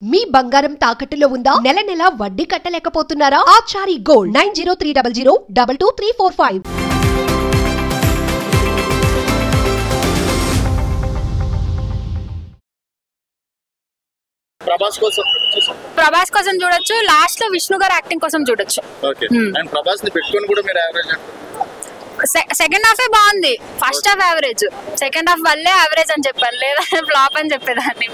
మీ బంగారం తాకట్టులో ఉందా? నెల నెల వడ్డీ కట్టలేకపోతున్నారా? ఆచారి గోల్డ్ 9030022345. ప్రభాస్ కోసం చూడొచ్చు, లాస్ట్ లో విష్ణు గారు యాక్టింగ్ కోసం చూడొచ్చు. సెకండ్ హాఫ్ బాగుంది, first half average, second half వల్లే యావరేజ్ అని చెప్పాను, లేదా ఫ్లాప్ అని చెప్పేదాన్ని.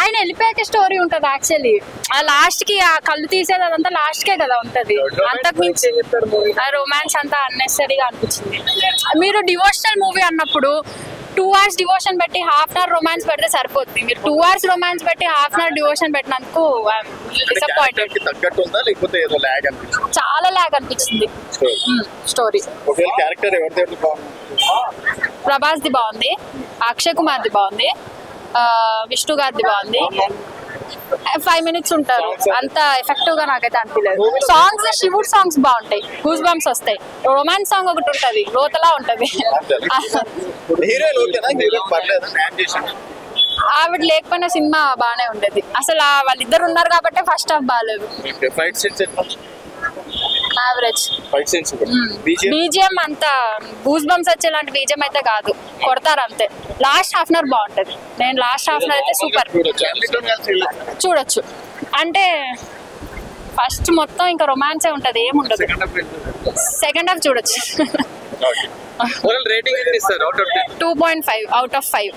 ఆయన వెళ్ళిపోయాక స్టోరీ ఉంటది యాక్చువల్లీ, ఆ లాస్ట్ కి ఆ కళ్ళు తీసేది అదంతా లాస్ట్ కే కదా ఉంటది, అంతకు మించి ఆ రొమాన్స్ అంతా అన్నెసరీగా అనిపించింది. మీరు డివోషనల్ మూవీ అన్నప్పుడు 2 hours డివోషన్ పెట్టి ½ hour రొమాన్స్ పెడితే సరిపోతుంది. మీరు 2 hours రొమాన్స్ పెట్టి ½ hour డివోషన్ పెట్టినందుకు డిసప్పాయింటెడ్. చాలా లాగ్ అనిపించింది స్టోరీ. ప్రభాస్ ది బాగుంది, అక్షయ్ కుమార్ ది బాగుంది, విష్ణు గారిది బాగుంది. 5 minutes ఉంటారు, అంత ఎఫెక్టివ్ గా నాకైతే అనిపించలేదు. సాంగ్స్ శివుడు సాంగ్స్ బాగుంటాయి, గూస్ బంప్స్ వస్తాయి. రొమాన్స్ సాంగ్ ఒకటి ఉంటది, లోతలా ఉంటది. ఆవిడ లేకపోయినా సినిమా బాగానే ఉండేది. అసలు వాళ్ళిద్దరు ఉన్నారు కాబట్టి ఫస్ట్ హాఫ్ బాగాలేదు, యావరేజ్. బీజిఎం అంతా గూస్ బంప్స్ వచ్చేలాంటి బీజిఎం అయితే కాదు, కొడతారు అంతే. లాస్ట్ ½ hour బాగుంటది. నేను లాస్ట్ ½ hour అయితే సూపర్ చూడొచ్చు. అంటే ఫస్ట్ మొత్తం ఇంకా రొమాన్సే ఉంటది, ఏముండదు. సెకండ్ హాఫ్ చూడొచ్చు. 2.5 out of 5.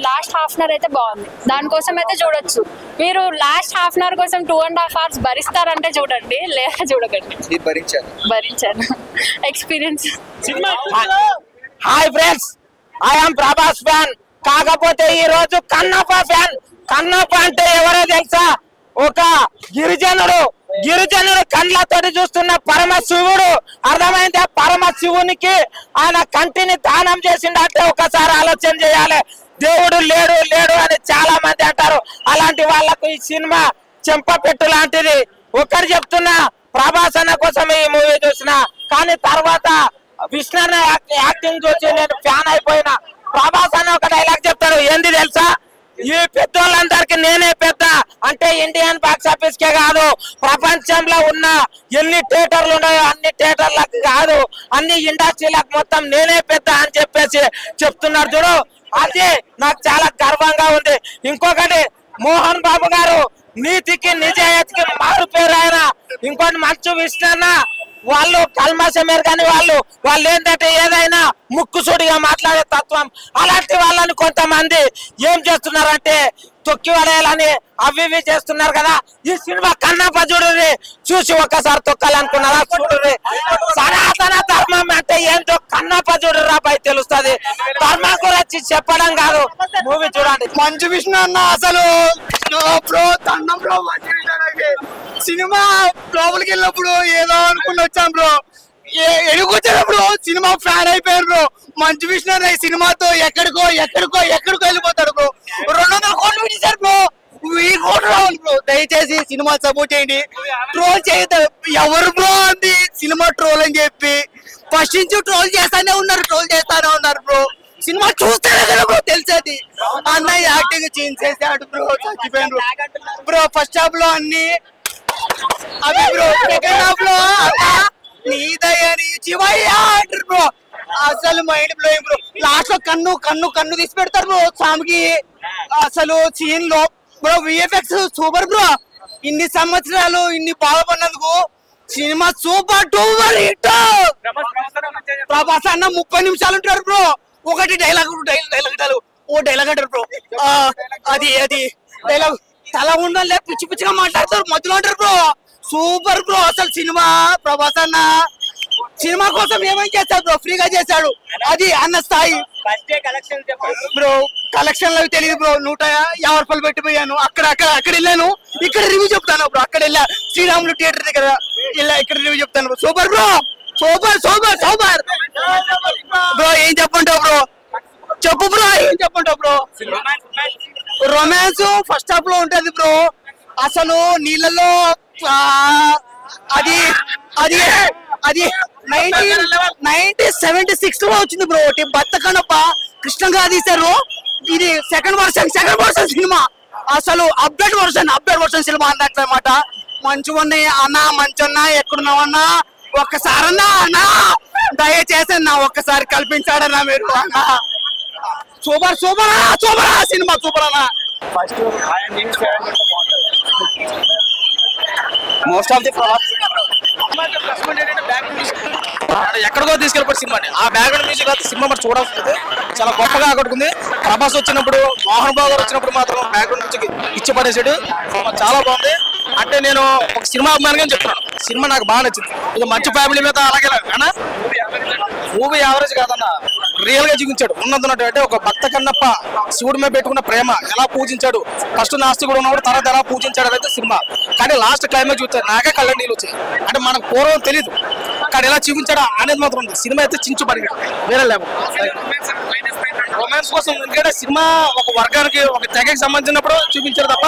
లాస్ట్ ½ hour అయితే బాగుంది, దానికోసం అయితే చూడొచ్చు. మీరు లాస్ట్ ½ hour కోసం 2.5 hours భరిస్తారంటే చూడండి, లేదా చూడకండి. భరించాను experience. Hi friends, I am Prabhas fan. కాకపోతే ఈ రోజు కన్నప్ప ఫ్యాన్. కన్నప్ప అంటే ఎవరో తెలుసా? ఒక గిరిజనుడు కండ్లతోటి చూస్తున్న పరమశివుడు. అర్థమైందా? పరమశివునికి ఆయన కంటిని దానం చేసిందంటే ఒకసారి ఆలోచన చేయాలి. దేవుడు లేడు అని చాలా మంది అంటారు. అలాంటి వాళ్ళకు ఈ సినిమా చెంపపెట్టు లాంటిది. ఒకటి చెప్తున్నా, ప్రభాస్ అన్న కోసం ఈ మూవీ చూసిన, కానీ తర్వాత విష్ణు అన్న యాక్టింగ్ చూసి నేను ఫ్యాన్ అయిపోయినా. ప్రభాస్ అన్న ఒక డైలాగ్ చెప్తాడు, ఏంది తెలుసా? ఈ పెద్దోళ్ళందరికి నేనే పెద్ద అంటే ఇండియన్ బాక్స్ ఆఫీస్ కే కాదు, ప్రపంచంలో ఉన్న ఎన్ని థియేటర్లు ఉన్నాయో అన్ని థియేటర్లకు కాదు, అన్ని ఇండస్ట్రీలకు మొత్తం నేనే పెద్ద అని చెప్పేసి చెప్తున్నారు చూడు. అది నాకు చాలా గర్వంగా ఉంది. ఇంకొకటి, మోహన్ బాబు గారు నీతికి నిజాయితీకి మారు పేరు ఆయన. ఇంకోటి మంచు విష్ణన్న, వాళ్ళు కల్మషమేరు కానీ వాళ్ళు ఏంటంటే ఏదైనా ముక్కుసూడిగా మాట్లాడే తత్వం. అలాంటి వాళ్ళని కొంతమంది ఏం చేస్తున్నారంటే తొక్కి పడేయాలని అవి చేస్తున్నారు కదా. ఈ సినిమా కన్నప్ప చూడుర్రి, చూసి ఒక్కసారి తొక్కాలనుకున్నారా చూడుర్రి. సనాతన ధర్మం అంటే ఏంటో కన్నప్ప చూడుర్రా పై తెలుస్తుంది. ధర్మం గురించి చెప్పడం కాదు, మూవీ చూడండి. మంచు విష్ణు అన్న అసలు సినిమా లోపలికి వెళ్ళినప్పుడు ఏదో అనుకుని వచ్చాం బ్రో, ఎడుకొచ్చేటప్పుడు సినిమా ఫ్యాన్ అయిపోయారు బ్రో. మంచు విష్ణు అన్న ఈ సినిమాతో ఎక్కడికో వెళ్ళిపోతాడు బ్రో. 200 కోట్లు పెట్టేశారు బ్రో, 1000 కోట్లు రావాలి బ్రో. దయచేసి సినిమా సపోర్ట్ చేయండి. ట్రోల్ చేయదు ఎవరు బ్రో అంది సినిమా ట్రోల్ అని చెప్పి ఫస్ట్ నుంచి ట్రోల్ చేస్తానే ఉన్నారు బ్రో. సినిమా చూస్తేనే కదా బ్రో తెలిసేది. అన్నయ్య యాక్టింగ్ చేంజ్ చేసాడు బ్రో, చచ్చిపోయాడు బ్రో. ఫస్ట్ హాఫ్ లో అన్ని అవి బ్రో, సెకండ్ హాఫ్ లో నీ దయని శివయ్య అంటారు బ్రో. అసలు మైండ్ బ్లోయింగ్ బ్రో. లాస్ట్ లో కన్ను తీసి పెడతారు బ్రో స్వామికి. అసలు సీన్ లో బ్రో విఎఫ్ఎక్స్ సూపర్ బ్రో. ఇన్ని సంవత్సరాలు ఇన్ని బాధపడినందుకు సినిమా సూపర్ డూపర్ హిట్. ప్రభాస్ అన్న 30 నిమిషాలు ఉంటారు బ్రో. ఒకటి డైలాగ్ అంటారు బ్రో. అది డైలాగ్ తల ఉండాలి, పిచ్చిగా మాట్లాడతారు, మధ్యలో అంటారు బ్రో. సూపర్ బ్రో అసలు సినిమా. ప్రభాస్ అన్న సినిమా కోసం ఏమేం చేశాడు బ్రో, ఫ్రీగా చేశాడు. అది అన్న స్థాయి బ్రో. కలెక్షన్ లో తెలియదు బ్రో, 150 రూపాయలు పెట్టిపోయాను. అక్కడ వెళ్ళాను, ఇక్కడ రివ్యూ చెప్తాను బ్రో. అక్కడ వెళ్ళా శ్రీరాములు థియేటర్ దగ్గర ఇక్కడ రివ్యూ చెప్తాను bro. Super bro, super bro. ఏం చెప్పంటావు బ్రో, చెప్పు బ్రో, ఏం చెప్పంటావు బ్రో? రొమాన్స్ ఫస్ట్ హాఫ్ లో ఉంటది బ్రో. అసలు నీళ్ళలో అది 1976 లో వచ్చింది బ్రో. బత్త కనప్ప కృష్ణ గారు తీశారు. ఇది సెకండ్ వర్షన్ సినిమా. అసలు అప్డేట్ వర్షన్ సినిమా అన్నట్లమాట. మంచిగా ఉన్నాయి అన్న, మంచున్నా ఎక్కడున్నావన్నా ఒక్కసారన్నా అన్న దయచేసి అన్న ఒక్కసారి కల్పించాడన్నా మీరు అన్న. సూపర్ సినిమా సూపర్ అన్న. మోస్ట్ ఆఫ్ ది ఎక్కడికో తీసుకెళ్ళిపోయి సినిమాని ఆ బ్యాక్గ్రౌండ్ మ్యూజిక్ అయితే సినిమా మరి చూడాల్సింది చాలా గొప్పగా ఆకట్టుకుంది. ప్రభాస్ వచ్చినప్పుడు, మోహన్ బాబు గారు వచ్చినప్పుడు మాత్రం బ్యాక్గ్రౌండ్ మ్యూజిక్ ఇచ్చి పడేసాడు. చాలా బాగుంది. అంటే నేను ఒక సినిమా అభిమానిగా చెప్తున్నాను, సినిమా నాకు బాగా నచ్చింది. ఇది మంచి ఫ్యామిలీ మీద అలాగే అన్నా మూవీ యావరేజ్ కాదన్నా, రియల్ గా చూపించాడు. ఉన్నట్టు అంటే ఒక భక్త కన్నప్ప శివుడి మీద పెట్టుకున్న ప్రేమ ఎలా పూజించాడు, ఫస్ట్ నాస్తికుడు ఉన్నప్పుడు తర్వాత ఎలా పూజించాడు అనేది సినిమా. కానీ లాస్ట్ క్లైమాక్స్ చూస్తే నాకే కళ్ళ నీళ్ళు వచ్చాయి. అంటే మనకు పూర్వం తెలీదు కానీ ఎలా చూపించాడా అనేది మాత్రం ఉంది. సినిమా అయితే చించు పరిగెడు వేరే లేవు. రొమాన్స్ కోసం ఎందుకంటే సినిమా ఒక వర్గానికి ఒక తెగకి సంబంధించినప్పుడు చూపించారు తప్ప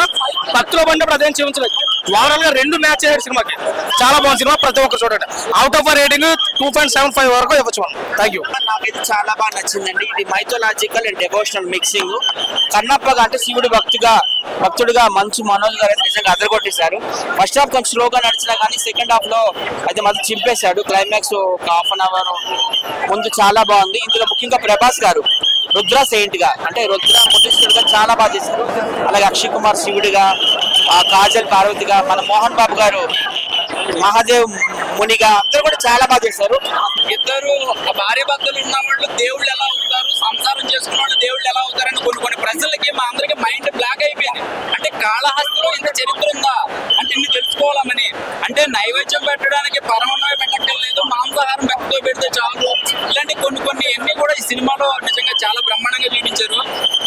భక్తిలో పడినప్పుడు అదేం చూపించలేదు. ఓవరాల్ గా 2 మ్యాచ్ అయ్యారు సినిమాకి. చాలా బాగుంది సినిమా, ప్రతి ఒక్కరు చూడండి. అవుట్ ఆఫ్ రేటింగ్ 2.75 వరకు ఇవ్వచ్చు. Thank you. నాకైతే చాలా బాగా నచ్చిందండి. ఇది మైథోలాజికల్ అండ్ డెవోషనల్ మిక్సింగ్. కన్నప్పగా అంటే శివుడు భక్తుడిగా మంచు మనోజ్ గారు అయితే నిజంగా అదరగొట్టేశారు. ఫస్ట్ హాఫ్ కొంచెం స్లోగా నడిచినా కానీ సెకండ్ హాఫ్ లో అయితే మాత్రం చింపేశాడు. క్లైమాక్స్ ఒక ½ అవర్ ముందు చాలా బాగుంది. ఇందులో ముఖ్యంగా ప్రభాస్ గారు రుద్ర సెయింట్ గా అంటే రుద్ర ముఠీశ్వరుడుగా చాలా బాగా చేశారు. అలాగే అక్షయ్ కుమార్ శివుడిగా, కాజల్ పార్వతిగా, మన మోహన్ బాబు గారు మహాదేవ్ మునిగా అందరూ కూడా చాలా బాగా చేశారు. ఇద్దరు భార్య భర్తలు ఉన్న వాళ్ళు దేవుళ్ళు ఎలా అవుతారు, సంసారం చేసుకున్న వాళ్ళు దేవుళ్ళు ఎలా అవుతారని కొన్ని ప్రజలకి మా అందరికి మైండ్ బ్లాక్ అయిపోయింది. అంటే కాళహస్తిలో ఇంత చరిత్ర ఉందా అంటే ఇన్ని తెలుసుకోవాలని. అంటే నైవేద్యం పెట్టడానికి పరమన్నమే పెట్టక్కర్లేదు, మాంసాహారం భక్తితో పెడితే చాలు. ఇలాంటి కొన్ని అన్ని కూడా ఈ సినిమాలో నిజంగా చాలా బ్రహ్మాండంగా చూపించారు.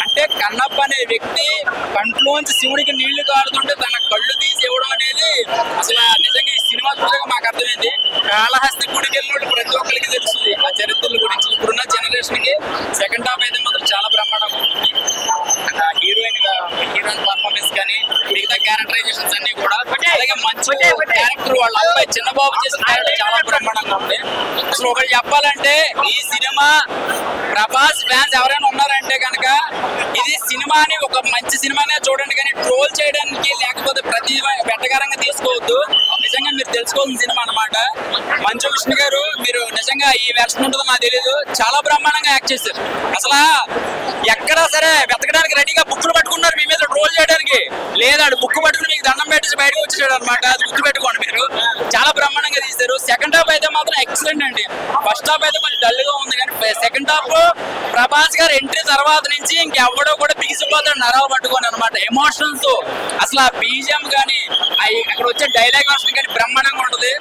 అంటే కన్నప్ప అనే వ్యక్తి కంట్లోంచి శివుడికి నీళ్లు కారుతుంటే తన కళ్ళు తీసి ఇవ్వడం అనేది అసలు నిజంగా ఈ సినిమా చూడగా మాకు అర్థమైంది. కాళహస్తి గుడికి వెళ్ళినట్టు ప్రతి ఒక్కరికి తెలుస్తుంది ఆ చరిత్రల గురించి. ఇప్పుడున్న జనరేషన్ కి సెకండ్ హాఫ్ అయితే మాత్రం చాలా బ్రహ్మాండంగా ఉంది. హీరోయిన్ పర్ఫార్మెన్స్ కానీ మిగతా క్యారెక్టరైజేషన్స్ అన్ని కూడా అలాగే మంచి క్యారెక్టర్ వాళ్ళ అబ్బాయి చిన్నబాబు చేసిన క్యారెక్టర్ చాలా బ్రహ్మాండంగా ఉంది. అసలు ఒకటి చెప్పాలంటే ఈ సినిమా ప్రభాస్ ఫ్యాన్స్ ఎవరైనా ఉన్నారంటే కనుక ఇది సినిమాని ఒక మంచి సినిమానే చూడండి, కానీ ట్రోల్ చేయడానికి లేకపోతే ప్రతి వెట్టకారంగా తీసుకోవద్దు. నిజంగా మీరు తెలుసుకోవాల్సిన సినిమా అన్నమాట. మంచు విష్ణు గారు మీరు నిజంగా ఈ వెర్షన్ ఉంటుందో నాకు తెలియదు, చాలా బ్రహ్మాండంగా యాక్ట్ చేశారు. అసలు ఎక్కడా సరే వెతకడానికి రెడీగా బుక్లు పట్టుకున్నారు మీ మీద ట్రోల్ చేయడానికి, లేదా బుక్ పట్టుకుని మీకు దండం పెట్టేసి బయటకు వచ్చేసాడు అనమాట. అది గుర్తు పెట్టుకోండి మీరు. చాలా బ్రహ్మాండంగా తీశారు. సెకండ్ హాఫ్ అయితే మాత్రం ఎక్సలెంట్ అండి. ఫస్ట్ హాఫ్ అయితే కొంచెం డల్ గా ఉంది, కానీ సెకండ్ హాఫ్ ప్రభాస్ గారు ఎంట్రీ తర్వాత నుంచి ఇంకెవడో కూడా బిగిసిపోతాడు నరాలు పట్టుకొని అనమాట. ఎమోషనల్స్ అసలు ఆ బీజిఎం కానీ అక్కడ వచ్చే డైలాగ్ వర్షన్ కానీ బ్రహ్మాండంగా ఉంటుంది.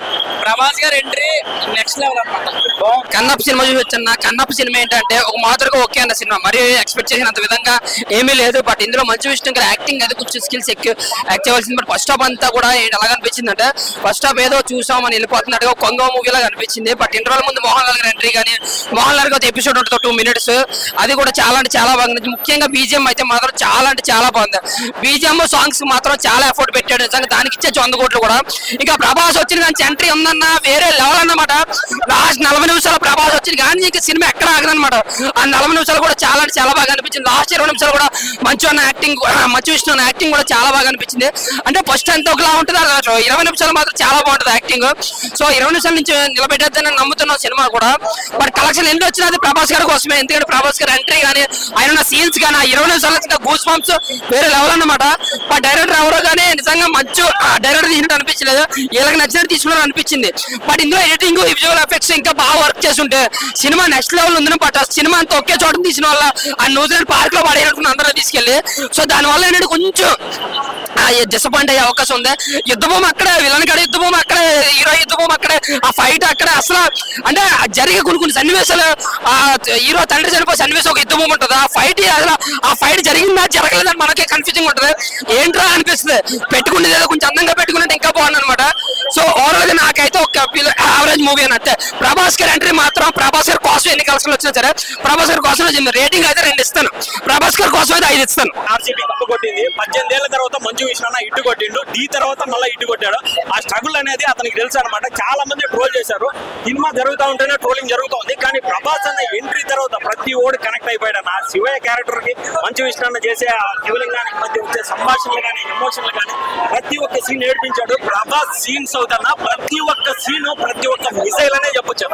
ప్రభాస్ గారు ఎంట్రీ నెక్స్ట్ లెవెల్ అనమాట. కన్నప్ప సినిమా చూసి వచ్చాను. కన్నప్ప సినిమా ఏంటంటే ఒక మాదిరిగా ఓకే అన్న సినిమా, మరి ఎక్స్పెక్ట్ చేసినంత విధంగా ఏమీ లేదు. బట్ ఇందులో మంచి విషయం యాక్టింగ్ అది కొంచెం స్కిల్స్ యాక్ట్ చేయవలసింది. బట్ ఫస్ట్ హాఫ్ అంతా కూడా ఎలాగ అనిపించింది అంటే ఫస్ట్ హాఫ్ ఏదో చూసామని వెళ్ళిపోతున్నట్టుగా కొంగ మూవీ లాగా అనిపించింది. బట్ ఇంటర్వల్ ముందు మోహన్ లాల్ గారి ఎంట్రీ కానీ మోహన్ లాల్ గారి ఎపిసోడ్ ఉంటుంది 2 minutes, అది కూడా చాలా అంటే చాలా బాగుంది. ముఖ్యంగా బీజిఎం అయితే మాత్రం చాలా అంటే చాలా బాగుంది. బీజిఎం సాంగ్స్ మాత్రం చాలా ఎఫర్ట్ పెట్టాడు నిజంగా, దానికి ఇచ్చే 100 కోట్లు కూడా. ఇంకా ప్రభాస్ వచ్చిన కానీ ఎంట్రీ ఉందన్న వేరే లెవెల్ అన్నమాట. లాస్ట్ 40 నిమిషాలు ప్రభాస్ వచ్చింది కానీ ఇంకా సినిమా ఎక్కడ ఆగదనమాట. ఆ 40 నిమిషాలు కూడా చాలా అంటే చాలా బాగా అనిపించింది. లాస్ట్ 20 నిమిషాలు కూడా మంచి యాక్టింగ్, మంచి విష్ణు యాక్టింగ్ కూడా చాలా బాగా అనిపించింది. అంటే ఫస్ట్ అంతా ఒకలా ఉంటుంది, 20 నిమిషాలు మాత్రం చాలా బాగుంటుంది యాక్టింగ్. సో 20 నిమిషాల నుంచి నిలబెట్టేద్దని నమ్ముతున్నాం సినిమా కూడా. బట్ కలెక్షన్ ఎన్ని వచ్చినది ప్రభాస్ గారి కోసమే, ఎందుకంటే ప్రభాస్ గారి ఎంట్రీ కానీ ఆయన సీన్స్ కానీ 20 నిమిషాలు గూస్ బంప్స్ వేరే లెవెల్ అన్నమాట. బట్ డైరెక్టర్ ఎవరో కానీ నిజంగా మంచి డైరెక్టర్ తీసినట్టు అనిపించలేదు, వీళ్ళకి నచ్చినట్టు తీసుకున్నట్టు అనిపించింది. బట్ ఇందులో ఎడిటింగ్, విజువల్ ఎఫెక్ట్స్ ఇంకా బాగా వర్క్ చేస్తుంటే సినిమా నెక్స్ట్ లెవెల్ ఉంది. బట్ సినిమా అంతా ఒకే చోట తీసిన వల్ల ఆ న్యూజిలాండ్ పార్క్ లో పడేయనుకున్న అందరూ తీసుకెళ్లి, సో దానివల్ల ఏంటంటే కొంచెం డిసప్పాయింట్ అయ్యే అవకాశం ఉంది. యుద్ధభూమి అక్కడే, విలన్ కాడ యుద్ధభూమి అక్కడే, హీరో యుద్ధభూమి అక్కడే, ఆ ఫైట్ అక్కడే. అసలు అంటే జరిగే కొన్ని సన్నివేశాలు, ఆ హీరో తండ్రి చనిపోయే సన్నివేశం ఒక యుద్ధభూమి ఉంటుంది. ఆ ఫైట్ అసలు ఆ ఫైట్ జరిగిందా జరగలేదని మనకే కన్ఫ్యూజింగ్ ఉంటుంది. ఏంట్రా అనిపిస్తుంది. పెట్టుకునేది ఏదో కొంచెం అందంగా పెట్టుకునేది ఇంకా బాగుంది అనమాట. సో ఓవరాల్ గా నాకైతే ఒక యావరేజ్ మూవీ అని అంతే. ప్రభాస్ గారి ఎంట్రీ మాత్రం, ప్రభాస్ గారి కాస్ట్ ఎన్ని కలెక్షన్లు వచ్చినా సరే ప్రభాస్ గారి కోసం వచ్చింది. రేటింగ్ అయితే 2 ఇస్తాను, ప్రభాస్ గారి కోసం అయితే 5 ఇస్తాను. ఆర్సీబీ కప్పు కొట్టింది, 18 ఏళ్ల తర్వాత మంచు విష్ణు ఇటు కొట్టిండు, డి తర్వాత మళ్ళీ ఇటు కొట్టాడు. ఆ స్ట్రగుల్ అనేది అతనికి తెలుసు అనమాట. చాలా మంది ట్రోల్ చేశారు, సినిమా జరుగుతూ ఉంటేనే ట్రోలింగ్ జరుగుతుంది. కానీ ప్రభాస్ అన్న ఎంట్రీ తర్వాత ప్రతి ఓడు కనెక్ట్ అయిపోయాడు. ఆ శివయ్య క్యారెక్టర్ కి మంచు విష్ణు చేసే ఆ శివలింగానికి మధ్య వచ్చే సంభాషణలు కానీ ఎమోషన్లు కానీ ప్రతి ఒక్క సీన్ ఏడిపించాడు. ప్రభాస్ సీన్స్ అవుతున్నా ప్రతి ఒక్క సీన్ ప్రతి ఒక్క మిసైల్ అనే చెప్పొచ్చు.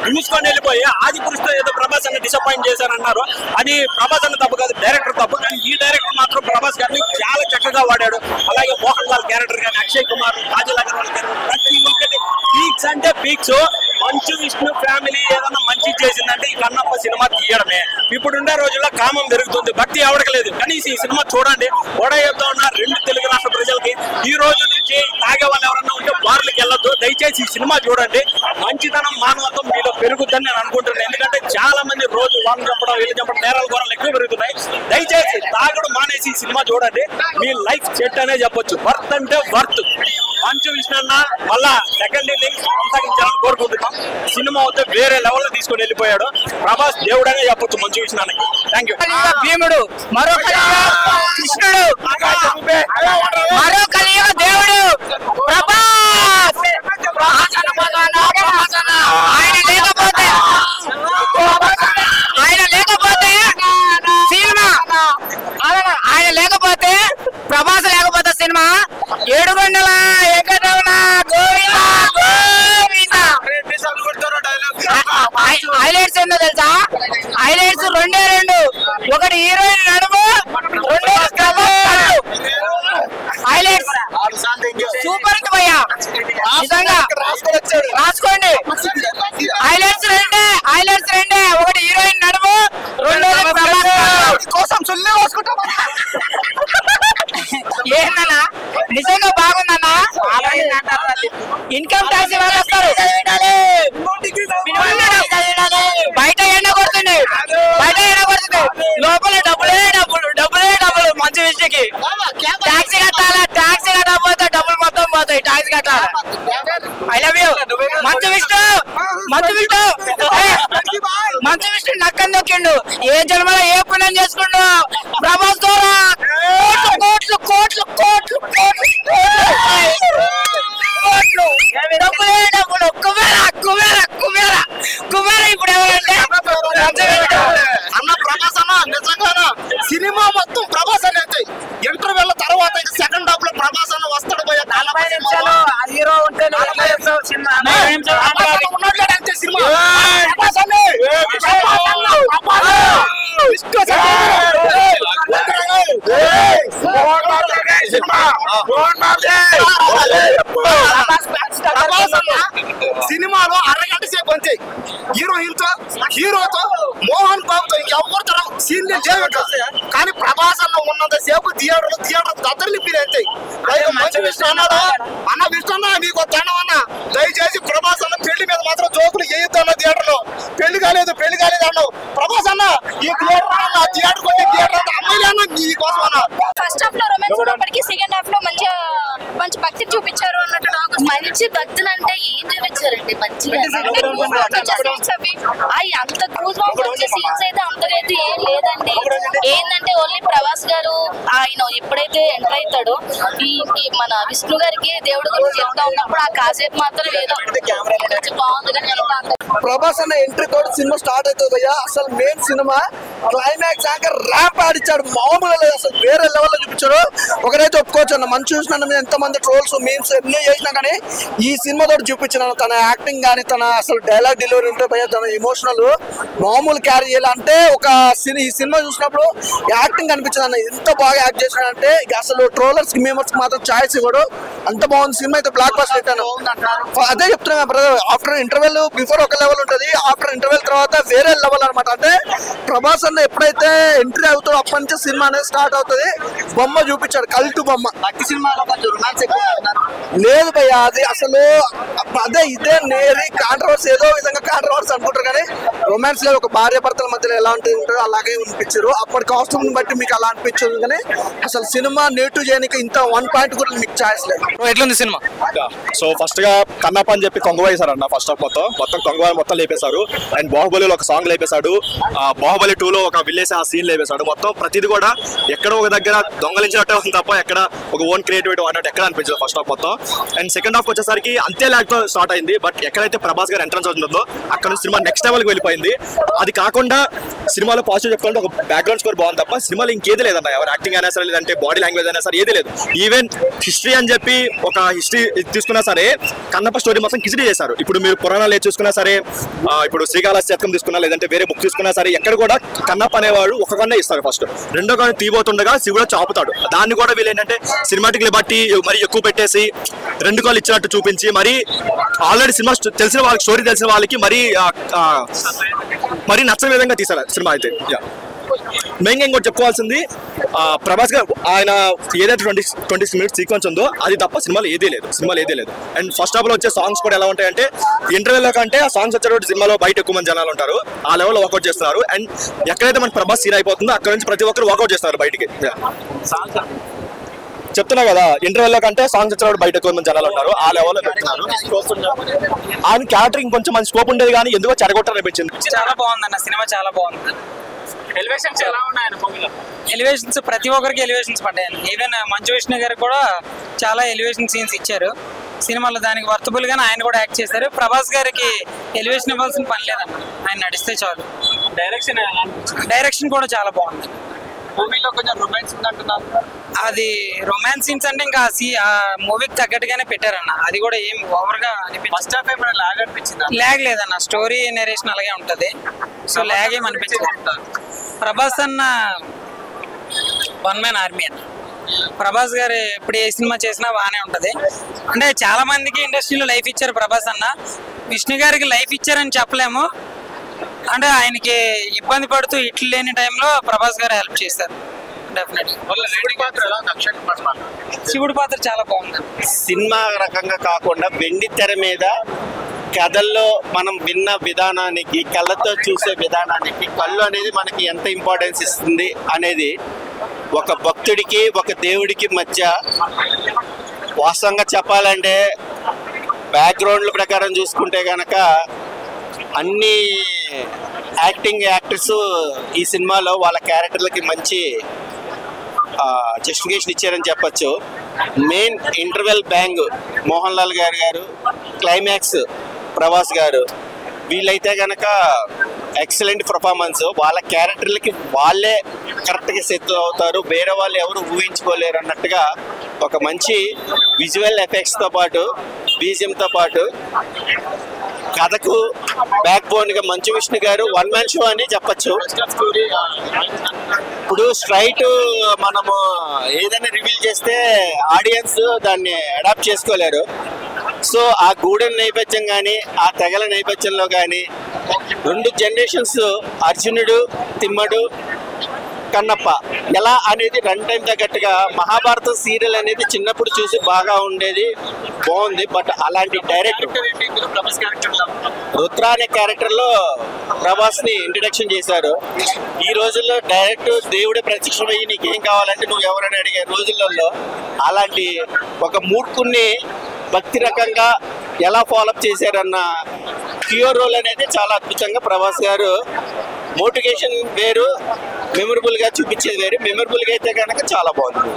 చూసుకొని వెళ్ళిపోయి ఆది పురుషుతో ఏదో ప్రభాస్ అన్న డిసప్పాయింట్ చేశారన్నారు, అది ప్రభాస్ అన్న తప్పు కాదు, డైరెక్టర్ తప్పు. కానీ ఈ డైరెక్టర్ మాత్రం ప్రభాస్ గారిని చాలా చక్కగా వాడాడు. అలాగే మోహన్ లాల్ క్యారెక్టర్ కానీ, అక్షయ్ కుమార్, కాజల్ అగర్వాల్ క్యారెక్టర్ ప్రతి ఒక్కటి పీక్స్ అంటే పీక్స్. మంచు విష్ణు ఫ్యామిలీ ఏదన్నా మంచి చేసిందంటే ఈ కన్నప్ప సినిమా తీయడమే. ఇప్పుడుండే రోజుల్లో కామం పెరుగుతుంది, భక్తి ఎవడకలేదు. కనీసం ఈ సినిమా చూడండి. కూడా చెప్తా ఉన్నా 2 తెలుగు రాష్ట్ర ప్రజలకి, ఈ రోజు నుంచి తాగే వాళ్ళు ఎవరన్నా ఉంటే బార్లకు వెళ్ళొద్దు, దయచేసి ఈ సినిమా చూడండి. మంచితనం మానవత్వం మీలో పెరుగుతుందని నేను అనుకుంటున్నాను. ఎందుకంటే చాలా మంది రోజు వాళ్ళు చంపడం వీళ్ళు చంపడం నేరాలు ఘోరాలు ఎక్కువ పెరుగుతున్నాయి. దయచేసి తాగుడు మానేసి ఈ సినిమా చూడండి, మీ లైఫ్ సెట్ అనే చెప్పొచ్చు. వర్త్ అంటే వర్త్. మంచు విష్ణు అన్న మళ్ళా సెకండ్ ఇన్నింగ్స్ కొనసాగించాలని కోరుకుంటున్నాం. సినిమా అయితే వేరే లెవెల్లో తీసుకొని వెళ్ళిపోయాడు. ప్రభాస్ దేవుడనే చెప్పొచ్చు మంచు విష్ణు అన్నకి. Thank you. భీముడు, మరో కృష్ణుడు, మరో కలియుగ దేవుడు ప్రభాస్. ఆయన లేకపోతే సినిమా, ఆయన లేకపోతే ప్రభాస్ లేకపోతే సినిమా ఏడుగొండల ఏకరమణ గోవింద గోవింద. హైలైట్స్ ఏందో తెలుసా? హైలైట్స్ 2 ఒకటి హీరోయిన్ నడుము, 2 హైలైట్స్ సూపర్ ఉంది భయ్యా, నిజంగా రాసుకోండి. హైలైట్స్ 2 ఒకటి హీరోయిన్ నడుము, 2 కోసం ఏందన్నా నిజంగా బాగుందన్నా. ఇన్కమ్ ట్యాక్స్ వాళ్ళు వస్తారు, బయట ఎండ కొడుతుంది, లోపల డబ్బులే డబ్బులు. మంచి విషయకి ట్యాక్సీ కట్టాలా, ట్యాక్సీ కట్టకపోతే డబ్బులు మొత్తం పోతాయి, ట్యాక్సీ కట్టాలి. I love you Manchu Vishnu. Manchu Vishnu నక్కని దొక్కిండు, ఏ జన్మలో ఏ పుణ్యం చేసుకుండు. ప్రభాస్ ద్వారా కోట్లు డబ్బులు కుబేర. ఇప్పుడు ఎవరంటే అన్న ప్రభాస్ అన్న నిజంగా సినిమా మొత్తం ప్రభాస్ అనే ఇంటర్వెల్ తర్వాత సెకండ్ హాఫ్ లో ప్రభాస్ అన్న వస్తాడు. 40 నిమిషాలు హీరో ఉంటే సినిమాలో అరగంట సేపు అంతే హీరోతో మోహన్ బాబుతో ఎవరితో సీన్ చేయవచ్చు. కానీ ప్రభాస్ అన్న ఉన్నంత సేపు థియేటర్ దద్దరిల్లి ఫీల్ అవుతాయి. మంచి విష్ణు అన్నాడు, అన్న విష్ణు అన్న నీకు దండం అన్న, దయచేసి ప్రభాస్ అన్న పెళ్లి మీద మాత్రం జోకులు చేయొద్దు అన్న. థియేటర్ లో పెళ్లి కాలేదు అన్నావు. ప్రభాస్ అన్న ఈ థియేటర్ అమ్మాయి అన్న నీ కోసం అన్న. ఫస్ట్ హాఫ్ లో రొమాన్స్ ఉన్నప్పటికీ సెకండ్ హాఫ్ లో మంచి భక్తి చూపించారు అన్నట్టు. మంచి భక్తులు అంటే ఏం చూపించారండి, మంచిగా అంత క్రూజ్ బాంబ్స్ వచ్చే సీన్స్ అయితే అంతకైతే ఏం లేదండి. ఏంటంటే ఓన్లీ ప్రభాస్ గారు ఆయన ఎప్పుడైతే ఎంటర్ అవుతాడో ఈ మన విష్ణు గారికి దేవుడి గురించి చెప్తా ఉన్నప్పుడు ఆ కాసేపు మాత్రం ఏదో కొంచెం బాగుంది. కానీ ప్రభాస్ అన్న ఎంట్రీ తోటి సినిమా స్టార్ట్ అవుతుంది భయ్యా. అసలు మెయిన్ సినిమా క్లైమాక్స్ యాంకర్ ర్యాంప్ ఆడిచ్చాడు, మామూలుగా లేదు, అసలు వేరే లెవెల్లో చూపించాడు. ఒకరైతే ఒప్పుకోవచ్చు అన్న, మంచి చూసిన మీద ఎంతమంది ట్రోల్స్ మీమ్స్ ఎన్ని చేసినా కానీ ఈ సినిమా తోటి చూపించిన తన యాక్టింగ్ కానీ తన అసలు డైలాగ్ డెలివరీ ఉంటే భయ్యా, తన ఎమోషనల్ మామూలు క్యారీ చేయాలంటే ఈ సినిమా చూసినప్పుడు యాక్టింగ్ అనిపించింది అన్న. ఎంత బాగా యాక్ట్ చేసినాడంటే అసలు ట్రోలర్స్ కి మేమర్స్ మాత్రం ఛాయిస్ ఇవ్వడు, అంత బాగుంది సినిమా. అయితే బ్లాక్ బస్టర్ పెట్టాను, అదే చెప్తున్నా బ్రదర్. ఆఫ్టర్ ఇంటర్వెల్ బిఫోర్ ఒక లెవెల్ ఉంటుంది, ఆఫ్టర్ ఇంటర్వెల్ తర్వాత వేరే లెవెల్ అనమాట. అంటే ప్రభాస్ అన్న ఎప్పుడైతే ఎంట్రీ అవుతాడో అప్పటి నుంచి సినిమా అనేది స్టార్ట్ అవుతుంది. బొమ్మ చూపించాడు, కల్టు బొమ్మ. లేదు భయ్య, అది అసలు అదే ఇదే నేరి కాంట్రవర్సీ, ఏదో విధంగా కాంట్రవర్సీ అనుకుంటారు కానీ రొమాన్స్ లేదు. ఒక భార్య భర్తల మధ్యలో ఎలా ఉంటుందో అలాగే అనిపించారు. అప్పటి కాస్ట్యూమ్ బట్టి మీకు అలా అనిపించదు కానీ అసలు సినిమా నేటివ్ చేయడానికి ఇంత 1 పాయింట్ కూడా మీకు ఛాయిస్ లేదు. ఎట్లుంది సినిమా? సో ఫస్ట్ గా కన్నప్ప అని చెప్పి కొంగ వేశారన్న. ఫస్ట్ హాఫ్ మొత్తం కొంగ మొత్తం లేపేశారు. అండ్ బాహుబలిలో ఒక సాంగ్ లేపేశాడు. బాహుబలి 2లో ఒక విల్లేసి ఆ సీన్ లేపేశాడు. మొత్తం ప్రతిది కూడా ఎక్కడ ఒక దగ్గర దొంగలించినట్టే ఉంది తప్ప ఎక్కడ ఒక ఓన్ క్రియేటివిటీ అన్నట్టు ఎక్కడ అనిపించదు ఫస్ట్ హాఫ్ మొత్తం. అండ్ సెకండ్ హాఫ్ వచ్చేసరికి అంతే ల్యాగ్ తో స్టార్ట్ అయింది. బట్ ఎక్కడైతే ప్రభాస్ గారు ఎంట్రన్స్ అవుతుందో అక్కడ నుంచి సినిమా నెక్స్ట్ లెవెల్కి వెళ్ళిపోయింది. అది కాకుండా సినిమాలో పాజిటివ్ చెప్పుకుంటే ఒక బ్యాక్గ్రౌండ్ స్కోర్ బాగుంది తప్ప సినిమాలో ఇంకేది లేదన్న. ఎవరు యాక్టింగ్ అయినా సరే లేదంటే బాడీ లాంగ్వేజ్ అయినా సరే ఏది లేదు. ఈవెన్ హిస్టరీ అని చెప్పి ఒక హిస్టరీ తీసుకున్నా సరే కన్నప్ప స్టోరీ మొత్తం కిచిడి చేశారు. ఇప్పుడు మీరు పురాణాలు చూసుకున్నా సరే, ఇప్పుడు శ్రీకాళహస్తి శతకం తీసుకున్నా లేదంటే వేరే బుక్ తీసుకున్నా సరే ఎక్కడ కూడా కన్నప్ప అనేవాడు ఒక కన్నే ఇస్తారు. ఫస్ట్ రెండో కన్ను తీయబోతుండగా శివుడు చాపుతాడు. దాన్ని కూడా వీళ్ళు ఏంటంటే సినిమాటిక్ బట్టి మరి ఎక్కువ పెట్టేసి 2 కాళ్ళు ఇచ్చినట్టు చూపించి మరి ఆల్రెడీ సినిమా తెలిసిన వాళ్ళకి స్టోరీ తెలిసిన వాళ్ళకి మరి నచ్చని విధంగా తీశారు సినిమా అయితే. మెయిన్గా ఇంకోటి చెప్పుకోవాల్సింది ప్రభాస్ గారు ఆయన ఏదైతే 20 మినిట్స్ సీక్వెన్స్ ఉందో అది తప్ప సినిమాలో ఏదీ లేదు. అండ్ ఫస్ట్ హాఫ్ లో వచ్చే సాంగ్స్ కూడా ఎలా ఉంటాయంటే ఇంటర్వ్యూలో కంటే ఆ సాంగ్స్ వచ్చేటప్పుడు సినిమాలో బయట ఎక్కువ మంది జనాలు ఉంటారు. ఆ లెవెల్లో వర్కౌట్ చేస్తున్నారు. అండ్ ఎక్కడైతే మన ప్రభాస్ సీన్ అయిపోతుందో అక్కడ నుంచి ప్రతి ఒక్కరు వర్కౌట్ చేస్తున్నారు బయటికి. చెప్తున్నా కదా, ఇంటర్వ్యూలో కంటే సాంగ్స్ వచ్చేటప్పుడు బయట ఎక్కువ మంది జనాలు ఉంటారు. ఆ లెవెల్లో పెడుతున్నారు. ఆయన క్యారెక్టరింగ్ కొంచెం మంచి స్కోప్ ఉండేది కానీ ఎందుకో చెడగొట్టాలనిపించింది. చాలా బాగుందన్న సినిమా, చాలా బాగుంది. ఎలివేషన్స్ ఎలా ఉన్నాయి మూవీలో? ఎలివేషన్స్ ప్రతి ఒక్కరికి ఎలివేషన్స్ పడ్డాయి. ఈవెన్ మంచు విష్ణు గారు కూడా చాలా ఎలివేషన్ సీన్స్ ఇచ్చారు సినిమాలో. దానికి వర్తబుల్ గానే ఆయన కూడా యాక్ట్ చేశారు. ప్రభాస్ గారికి ఎలివేషన్ ఇవ్వాల్సిన పని లేదన్న, ఆయన నడిస్తే చాలు. డైరెక్షన్ కూడా చాలా బాగుంది. మూవీలో కొంచెం రొమాన్స్ ఉందంటున్నారు. అది రొమాన్స్ సీన్స్ అంటే ఇంకా ఆ మూవీకి తగ్గట్టుగానే పెట్టారన్న. అది కూడా ఏం ఓవర్ గా ఫస్ట్ హాఫ్ ఏమైనా లాగ్ అనిపించిందా? లాగ్ లేదన్న, స్టోరీ నెరేషన్ అలాగే ఉంటది. సో లాగ్ ఏం అనిపించలేదు. ప్రభాస్ అన్న వన్ మ్యాన్ ఆర్మీ అన్న. ప్రభాస్ గారు ఇప్పుడు ఏ సినిమా చేసినా బాగానే ఉంటది. అంటే చాలా మందికి ఇండస్ట్రీలో లైఫ్ ఇచ్చారు ప్రభాస్ అన్న. విష్ణు గారికి లైఫ్ ఇచ్చారని చెప్పలేము. అంటే ఆయనకి ఇబ్బంది పడుతూ ఇట్లు లేని టైంలో ప్రభాస్ గారు హెల్ప్ చేస్తారు. శివుడి పాత్ర చాలా బాగుంది. సినిమా రకంగా కాకుండా వెండి తెర మీద కథల్లో మనం విన్న విధానానికి, కళ్ళతో చూసే విధానానికి, కళ్ళు అనేది మనకి ఎంత ఇంపార్టెన్స్ ఇస్తుంది అనేది ఒక భక్తుడికి ఒక దేవుడికి మధ్య వాస్తవంగా చెప్పాలంటే బ్యాక్గ్రౌండ్ల ప్రకారం చూసుకుంటే కనుక అన్ని యాక్టర్స్ ఈ సినిమాలో వాళ్ళ క్యారెక్టర్లకి మంచి జస్టిఫికేషన్ ఇచ్చారని చెప్పచ్చు. Main interval bang Mohan Lal గారు, క్లైమాక్స్ ప్రభాస్ గారు, వీళ్ళైతే కనుక ఎక్సలెంట్ పర్ఫార్మెన్స్. వాళ్ళ క్యారెక్టర్లకి వాళ్ళే కరెక్ట్గా సెట్ అవుతారు. వేరే వాళ్ళు ఎవరు ఊహించుకోలేరు అన్నట్టుగా ఒక మంచి విజువల్ ఎఫెక్ట్స్తో పాటు బీజిఎంతో పాటు కథకు బ్యాక్ బోన్ గా మంచు విష్ణు గారు వన్ మ్యాన్ షో అని చెప్పచ్చు. ఇప్పుడు స్ట్రైట్ మనము ఏదైనా రివీల్ చేస్తే ఆడియన్స్ దాన్ని అడాప్ట్ చేసుకోలేరు. సో ఆ గూడెన్ నేపథ్యం కానీ ఆ తెగల నేపథ్యంలో కానీ 2 జనరేషన్స్ అర్జునుడు, తిమ్మడు, కన్నప్ప ఎలా అనేది రన్ టైం తగ్గట్టుగా మహాభారతం సీరియల్ అనేది చిన్నప్పుడు చూసి బాగా ఉండేది, బాగుంది. బట్ అలాంటి డైరెక్టర్ రుద్ర అనే క్యారెక్టర్ లో ప్రభాస్ ని ఇంట్రడక్షన్ చేశారు. ఈ రోజుల్లో డైరెక్ట్ దేవుడే ప్రత్యక్షమయ్యి నీకేం కావాలంటే నువ్వు ఎవరని అడిగే రోజులలో అలాంటి ఒక మూర్ఖుణ్ణి భక్తి రకంగా ఎలా ఫాలోఅప్ చేశారన్న క్యూర్ రోల్ అనేది చాలా అద్భుతంగా ప్రభాస్ గారు మోటివేషన్ వేరు, మెమరబుల్ గా చూపించేది వేరు. మెమరబుల్ గా అయితే కనుక చాలా బాగుంది.